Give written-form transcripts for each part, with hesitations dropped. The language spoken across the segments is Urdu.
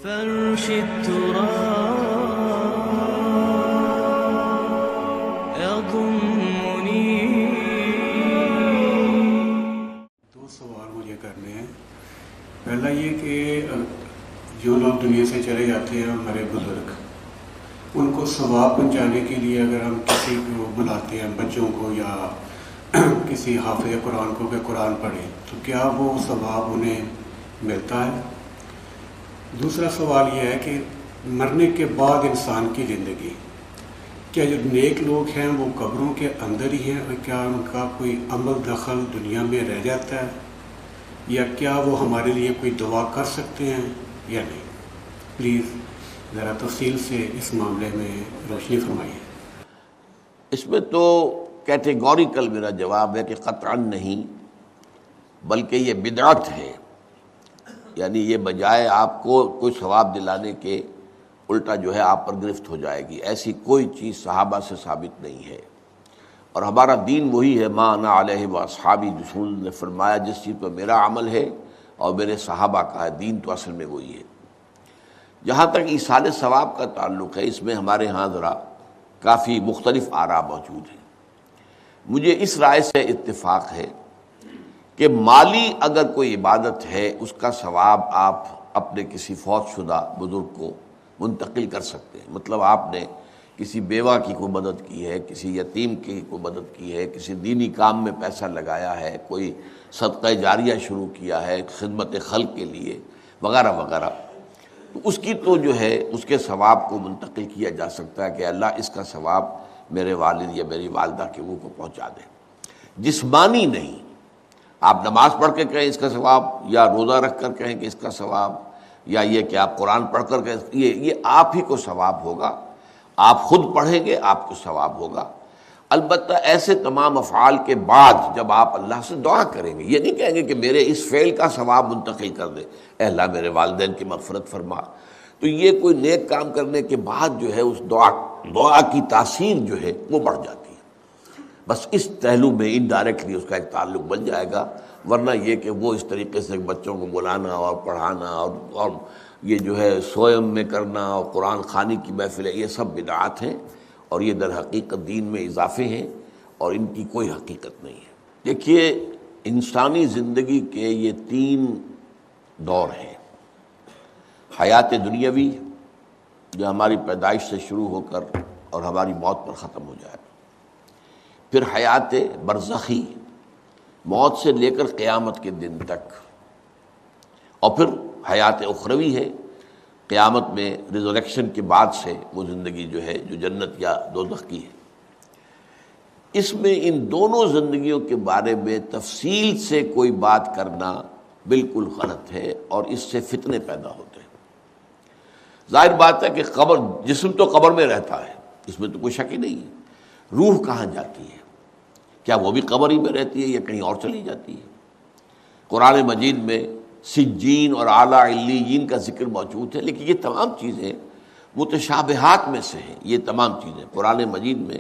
فرش التراب يضمني. دو سوال مجھے کرنے ہیں. پہلا یہ کہ جو لوگ دنیا سے چلے جاتے ہیں ہمارے بزرگ، ان کو ثواب پہنچانے کے لیے اگر ہم کسی کو بلاتے ہیں، بچوں کو یا کسی حافظ قرآن کو کہ قرآن پڑھیں، تو کیا وہ ثواب انہیں ملتا ہے؟ دوسرا سوال یہ ہے کہ مرنے کے بعد انسان کی زندگی، کیا جو نیک لوگ ہیں وہ قبروں کے اندر ہی ہیں، اور کیا ان کا کوئی عمل دخل دنیا میں رہ جاتا ہے، یا کیا وہ ہمارے لیے کوئی دعا کر سکتے ہیں یا نہیں؟ پلیز ذرا تفصیل سے اس معاملے میں روشنی فرمائیے. اس میں تو کیٹیگوریکل میرا جواب ہے کہ قطعاً نہیں، بلکہ یہ بدعت ہے. یعنی یہ بجائے آپ کو کوئی ثواب دلانے کے الٹا جو ہے آپ پر گرفت ہو جائے گی. ایسی کوئی چیز صحابہ سے ثابت نہیں ہے، اور ہمارا دین وہی ہے، ما انا علیہ واصحابی. رسول نے فرمایا جس چیز پر میرا عمل ہے اور میرے صحابہ کا ہے، دین تو اصل میں وہی ہے. جہاں تک ایصال ثواب کا تعلق ہے، اس میں ہمارے ہاں ذرا کافی مختلف آراء موجود ہیں. مجھے اس رائے سے اتفاق ہے کہ مالی اگر کوئی عبادت ہے، اس کا ثواب آپ اپنے کسی فوت شدہ بزرگ کو منتقل کر سکتے ہیں. مطلب آپ نے کسی بیوہ کی کوئی مدد کی ہے، کسی یتیم کی کوئی مدد کی ہے، کسی دینی کام میں پیسہ لگایا ہے، کوئی صدقہ جاریہ شروع کیا ہے خدمت خلق کے لیے وغیرہ وغیرہ، تو اس کی تو جو ہے اس کے ثواب کو منتقل کیا جا سکتا ہے کہ اللہ اس کا ثواب میرے والد یا میری والدہ کے روح کو پہنچا دے. جسمانی نہیں. آپ نماز پڑھ کے کہیں اس کا ثواب، یا روزہ رکھ کر کہیں کہ اس کا ثواب، یا یہ کہ آپ قرآن پڑھ کر کہیں، یہ آپ ہی کو ثواب ہوگا. آپ خود پڑھیں گے آپ کو ثواب ہوگا. البتہ ایسے تمام افعال کے بعد جب آپ اللہ سے دعا کریں گے، یہ نہیں کہیں گے کہ میرے اس فعل کا ثواب منتقل کر دے، اے اللہ میرے والدین کی مغفرت فرما. تو یہ کوئی نیک کام کرنے کے بعد جو ہے اس دعا کی تاثیر جو ہے وہ بڑھ جاتی ہے. بس اس پہلو میں انڈائریکٹلی اس کا ایک تعلق بن جائے گا، ورنہ یہ کہ وہ اس طریقے سے بچوں کو بلانا اور پڑھانا اور یہ جو ہے سوئم میں کرنا اور قرآن خوانی کی محفلیں، یہ سب بدعات ہیں، اور یہ در حقیقت دین میں اضافے ہیں، اور ان کی کوئی حقیقت نہیں ہے. دیکھیے، انسانی زندگی کے یہ 3 دور ہیں. حیات دنیاوی جو ہماری پیدائش سے شروع ہو کر اور ہماری موت پر ختم ہو جائے، پھر حیات برزخی موت سے لے کر قیامت کے دن تک، اور پھر حیات اخروی ہے قیامت میں ریزریکشن کے بعد سے وہ زندگی جو ہے جو جنت یا دوزخ کی ہے. اس میں ان دونوں زندگیوں کے بارے میں تفصیل سے کوئی بات کرنا بالکل غلط ہے، اور اس سے فتنے پیدا ہوتے ہیں. ظاہر بات ہے کہ قبر، جسم تو قبر میں رہتا ہے، اس میں تو کوئی شک ہی نہیں ہے. روح کہاں جاتی ہے؟ کیا وہ بھی قبر ہی میں رہتی ہے یا کہیں اور چلی جاتی ہے؟ قرآن مجید میں سجین اور اعلیٰ علیین کا ذکر موجود ہے، لیکن یہ تمام چیزیں متشابہات میں سے ہیں. یہ تمام چیزیں قرآن مجید میں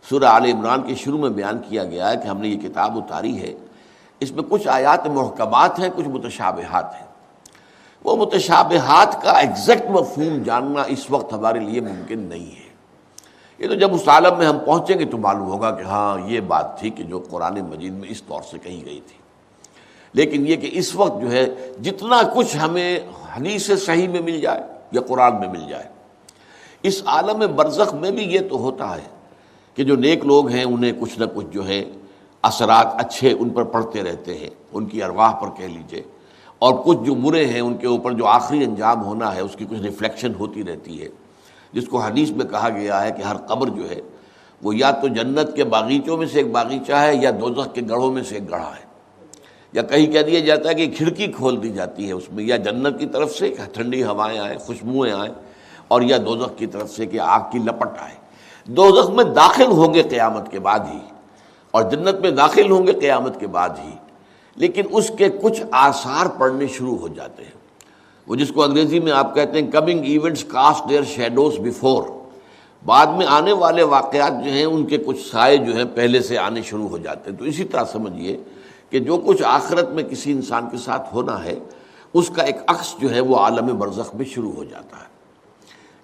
سورہ آل عمران کے شروع میں بیان کیا گیا ہے کہ ہم نے یہ کتاب اتاری ہے، اس میں کچھ آیات محکمات ہیں، کچھ متشابہات ہیں. وہ متشابہات کا ایگزیکٹ مفہوم جاننا اس وقت ہمارے لیے ممکن نہیں ہے. یہ تو جب اس عالم میں ہم پہنچیں گے تو معلوم ہوگا کہ ہاں یہ بات تھی کہ جو قرآن مجید میں اس طور سے کہی گئی تھی. لیکن یہ کہ اس وقت جو ہے جتنا کچھ ہمیں حدیث صحیح میں مل جائے یا قرآن میں مل جائے، اس عالم برزخ میں بھی یہ تو ہوتا ہے کہ جو نیک لوگ ہیں انہیں کچھ نہ کچھ جو ہے اثرات اچھے ان پر پڑتے رہتے ہیں، ان کی ارواح پر کہہ لیجئے، اور کچھ جو برے ہیں ان کے اوپر جو آخری انجام ہونا ہے اس کی کچھ ریفلیکشن ہوتی رہتی ہے، جس کو حدیث میں کہا گیا ہے کہ ہر قبر جو ہے وہ یا تو جنت کے باغیچوں میں سے ایک باغیچہ ہے یا دوزخ کے گڑھوں میں سے ایک گڑھا ہے. یا کہیں کہہ دیا جاتا ہے کہ کھڑکی کھول دی جاتی ہے اس میں، یا جنت کی طرف سے ٹھنڈی ہوائیں آئیں، خوشبوئیں آئیں، اور یا دوزخ کی طرف سے کہ آگ کی لپٹ آئے. دوزخ میں داخل ہوں گے قیامت کے بعد ہی، اور جنت میں داخل ہوں گے قیامت کے بعد ہی، لیکن اس کے کچھ آثار پڑنے شروع ہو جاتے ہیں. وہ جس کو انگریزی میں آپ کہتے ہیں coming events cast their shadows before, بعد میں آنے والے واقعات جو ہیں ان کے کچھ سائے جو ہیں پہلے سے آنے شروع ہو جاتے ہیں. تو اسی طرح سمجھیے کہ جو کچھ آخرت میں کسی انسان کے ساتھ ہونا ہے اس کا ایک عکس جو ہے وہ عالم برزخ میں شروع ہو جاتا ہے۔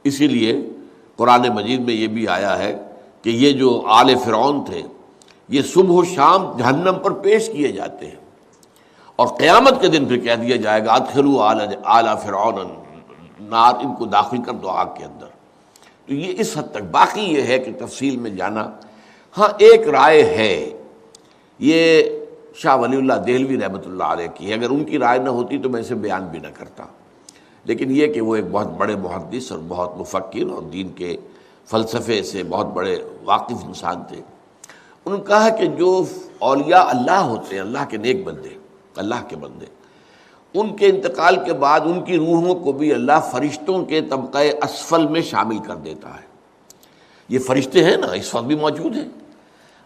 اسی لیے قرآن مجید میں یہ بھی آیا ہے کہ یہ جو آل فرعون تھے یہ صبح و شام جہنم پر پیش کیے جاتے ہیں، اور قیامت کے دن پھر کہہ دیا جائے گا ادخلوا آل فرعون النار، ان کو داخل کر دو آگ کے اندر۔ تو یہ اس حد تک، باقی یہ ہے کہ تفصیل میں جانا، ہاں ایک رائے ہے، یہ شاہ ولی اللہ دہلوی رحمۃ اللہ علیہ کی ہے، اگر ان کی رائے نہ ہوتی تو میں اسے بیان بھی نہ کرتا، لیکن یہ کہ وہ ایک بہت بڑے محدث اور بہت مفکر اور دین کے فلسفے سے بہت بڑے واقف انسان تھے۔ انہوں نے کہا کہ جو اولیاء اللہ ہوتے ہیں، اللہ کے نیک بندے، اللہ کے بندے، ان کے انتقال کے بعد ان کی روحوں کو بھی اللہ فرشتوں کے طبقہ اسفل میں شامل کر دیتا ہے۔ یہ فرشتے ہیں نا، اس وقت بھی موجود ہیں۔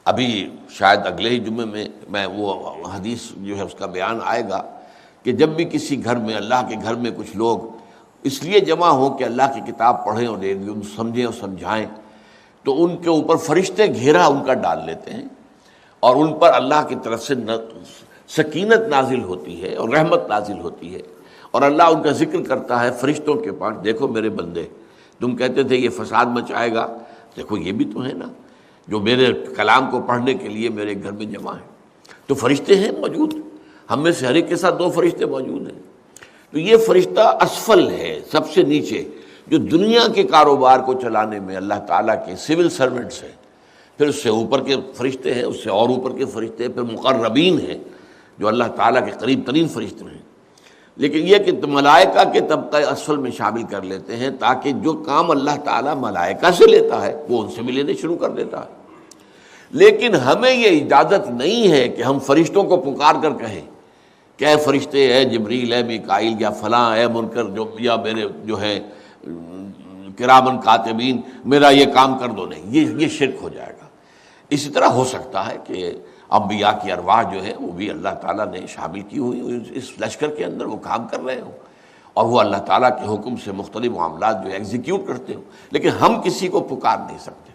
ابھی شاید اگلے ہی جمعے میں وہ حدیث جو ہے اس کا بیان آئے گا کہ جب بھی کسی گھر میں، اللہ کے گھر میں کچھ لوگ اس لیے جمع ہوں کہ اللہ کی کتاب پڑھیں اور سمجھیں اور سمجھائیں، تو ان کے اوپر فرشتے گھیرا ان کا ڈال لیتے ہیں، اور ان پر اللہ کی طرف سے سکینت نازل ہوتی ہے اور رحمت نازل ہوتی ہے، اور اللہ ان کا ذکر کرتا ہے فرشتوں کے پاس، دیکھو میرے بندے، تم کہتے تھے یہ فساد مچائے گا، دیکھو یہ بھی تو ہے نا جو میرے کلام کو پڑھنے کے لیے میرے گھر میں جمع ہیں۔ تو فرشتے ہیں موجود، ہم میں سے ہر ایک کے ساتھ 2 فرشتے موجود ہیں۔ تو یہ فرشتہ اسفل ہے، سب سے نیچے، جو دنیا کے کاروبار کو چلانے میں اللہ تعالیٰ کے سول سرونٹس ہیں، پھر اس سے اوپر کے فرشتے ہیں، اس سے اور اوپر کے فرشتے ہیں، پھر مقربین ہیں جو اللہ تعالیٰ کے قریب ترین فرشتے ہیں۔ لیکن یہ کہ ملائکہ کے طبقہ اسفل میں شامل کر لیتے ہیں تاکہ جو کام اللہ تعالیٰ ملائکہ سے لیتا ہے وہ ان سے بھی لینے شروع کر دیتا ہے۔ لیکن ہمیں یہ اجازت نہیں ہے کہ ہم فرشتوں کو پکار کر کہیں کہ اے فرشتے، اے جبریل، اے میکائیل، یا فلاں، اے منکر، جو یا میرے جو ہے کرامن کاتبین، میرا یہ کام کر دو، نہیں، یہ شرک ہو جائے گا۔ اسی طرح ہو سکتا ہے کہ انبیاء کی ارواح جو ہے وہ بھی اللہ تعالیٰ نے شامل کی ہوئی اس لشکر کے اندر، وہ کام کر رہے ہوں اور وہ اللہ تعالیٰ کے حکم سے مختلف معاملات جو ایگزیکیوٹ کرتے ہوں، لیکن ہم کسی کو پکار نہیں سکتے۔